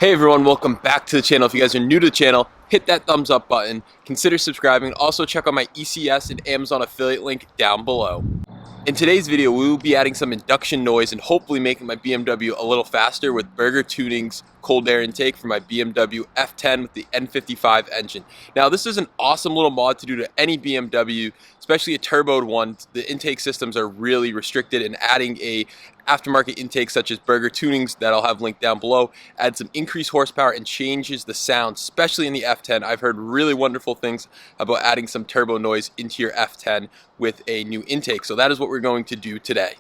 Hey everyone, welcome back to the channel. If you guys are new to the channel, hit that thumbs up button, consider subscribing, and also check out my ECS and Amazon affiliate link down below. In today's video, we will be adding some induction noise and hopefully making my BMW a little faster with Burger Tuning's cold air intake for my BMW F10 with the N55 engine. Now, this is an awesome little mod to do to any BMW, especially a turboed one. The intake systems are really restricted, and adding a aftermarket intake such as Burger Tuning's that I'll have linked down below adds some increased horsepower and changes the sound, especially in the F10. I've heard really wonderful things about adding some turbo noise into your F10 with a new intake. So that is what we're going to do today.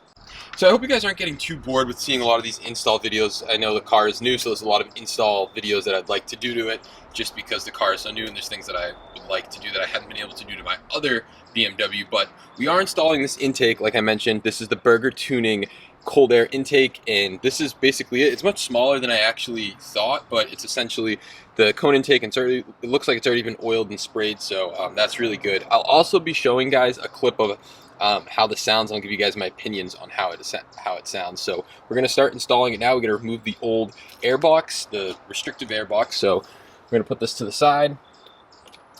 So I hope you guys aren't getting too bored with seeing a lot of these install videos. I know the car is new, so there's a lot of install videos that I'd like to do to it just because the car is so new, and there's things that I would like to do that I haven't been able to do to my other BMW. But we are installing this intake, like I mentioned. This is the Burger Tuning cold air intake, and this is basically it. It's much smaller than I actually thought, but it's essentially the cone intake, and it looks like it's already been oiled and sprayed, so that's really good. I'll also be showing guys a clip of how this sounds. I'll give you guys my opinions on how it sounds. So we're going to start installing it now. We're going to remove the old air box, the restrictive air box. So we're going to put this to the side,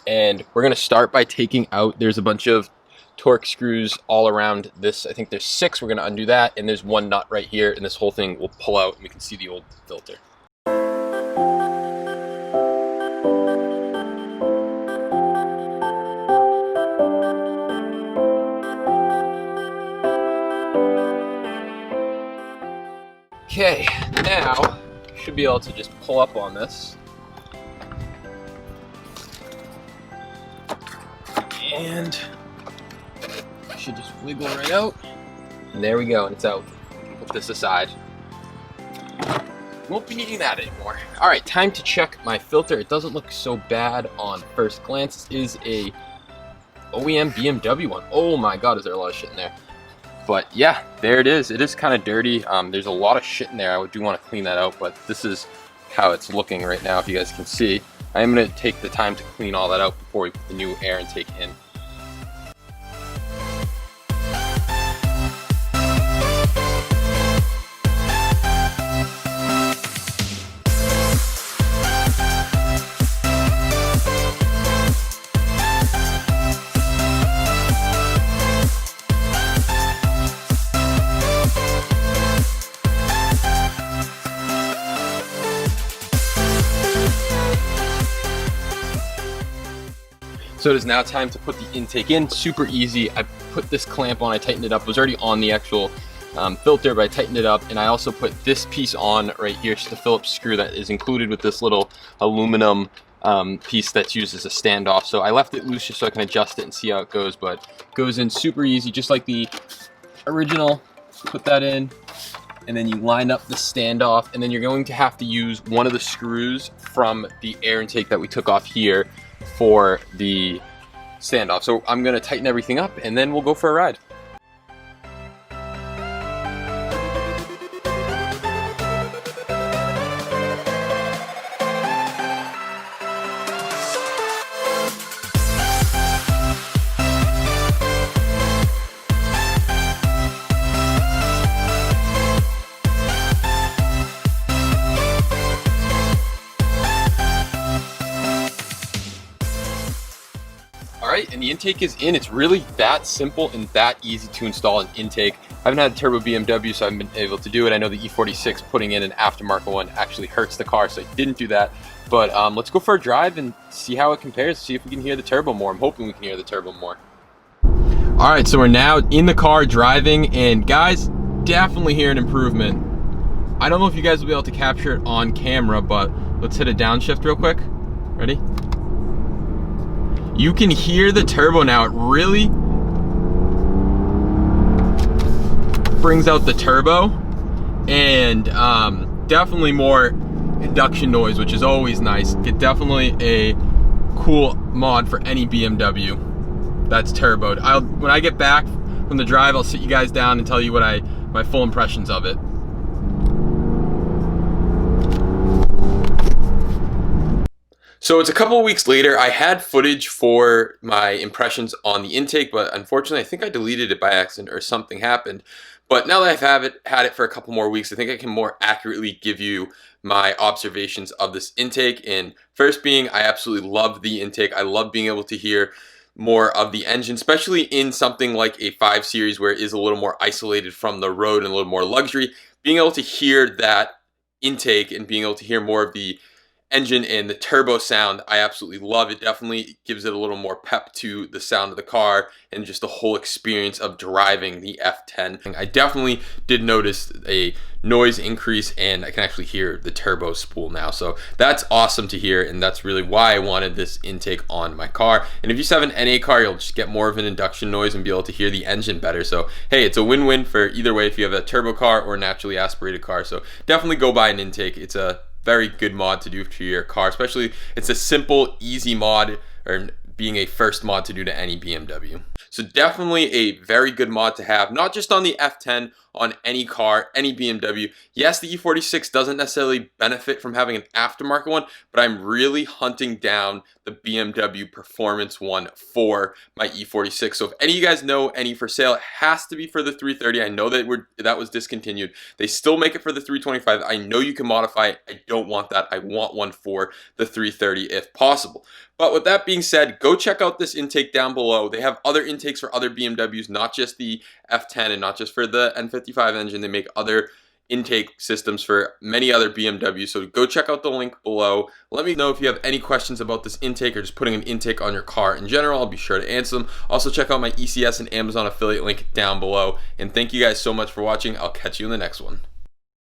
and we're going to start by taking out, there's a bunch of torque screws all around this. I think there's 6. We're going to undo that, and there's one nut right here, and this whole thing will pull out and we can see the old filter. Okay, now you should be able to just pull up on this, and should just wiggle right out, and there we go, and it's out. Put this aside. Won't be needing that anymore. All right, time to check my filter. It doesn't look so bad on first glance. This is a OEM BMW one. Oh my God, is there a lot of shit in there? But yeah, there it is. It is kind of dirty. There's a lot of shit in there. I do want to clean that out, but this is how it's looking right now, if you guys can see. I am going to take the time to clean all that out before we put the new air intake in. So it is now time to put the intake in. Super easy. I put this clamp on, I tightened it up. It was already on the actual filter, but I tightened it up, and I also put this piece on right here. It's just a Phillips screw that is included with this little aluminum piece that's used as a standoff. So I left it loose just so I can adjust it and see how it goes, but it goes in super easy, just like the original. Put that in, and then you line up the standoff, and then you're going to have to use one of the screws from the air intake that we took off here for the standoff. So I'm going to tighten everything up, and then we'll go for a ride. Alright, and the intake is in. It's really that simple and that easy to install an intake. I haven't had a turbo BMW, so I haven't been able to do it. I know the E46 putting in an aftermarket one actually hurts the car, so I didn't do that. But let's go for a drive and see how it compares, see if we can hear the turbo more. I'm hoping we can hear the turbo more. Alright, so we're now in the car driving, and guys, definitely hear an improvement. I don't know if you guys will be able to capture it on camera, but let's hit a downshift real quick. Ready? You can hear the turbo now. It really brings out the turbo, and definitely more induction noise, which is always nice. It definitely a cool mod for any BMW that's turboed. When I get back from the drive, I'll sit you guys down and tell you what my full impressions of it. So it's a couple of weeks later. I had footage for my impressions on the intake, but unfortunately I think I deleted it by accident or something happened. But now that I've had it for a couple more weeks, I think I can more accurately give you my observations of this intake. And first being, I absolutely love the intake. I love being able to hear more of the engine, especially in something like a 5 Series where it is a little more isolated from the road and a little more luxury. Being able to hear that intake and being able to hear more of the engine and the turbo sound, I absolutely love. It definitely gives it a little more pep to the sound of the car and just the whole experience of driving the F10. I definitely did notice a noise increase, and I can actually hear the turbo spool now, so that's awesome to hear, and that's really why I wanted this intake on my car. And if you just have an NA car, you'll just get more of an induction noise and be able to hear the engine better. So hey, it's a win-win for either way if you have a turbo car or a naturally aspirated car. So definitely go buy an intake. It's a very good mod to do to your car, especially it's a simple, easy mod, or being a first mod to do to any BMW. So definitely a very good mod to have, not just on the F10, on any car, any BMW. Yes, the E46 doesn't necessarily benefit from having an aftermarket one, but I'm really hunting down the BMW performance one for my E46. So if any of you guys know any for sale, it has to be for the 330. I know that was discontinued. They still make it for the 325. I know you can modify it. I don't want that. I want one for the 330 if possible. But with that being said, go check out this intake down below. They have other intakes for other BMWs, not just the F10 and not just for the N55 engine. They make other intake systems for many other BMWs. So go check out the link below. Let me know if you have any questions about this intake or just putting an intake on your car in general. I'll be sure to answer them. Also check out my ECS and Amazon affiliate link down below. And thank you guys so much for watching. I'll catch you in the next one.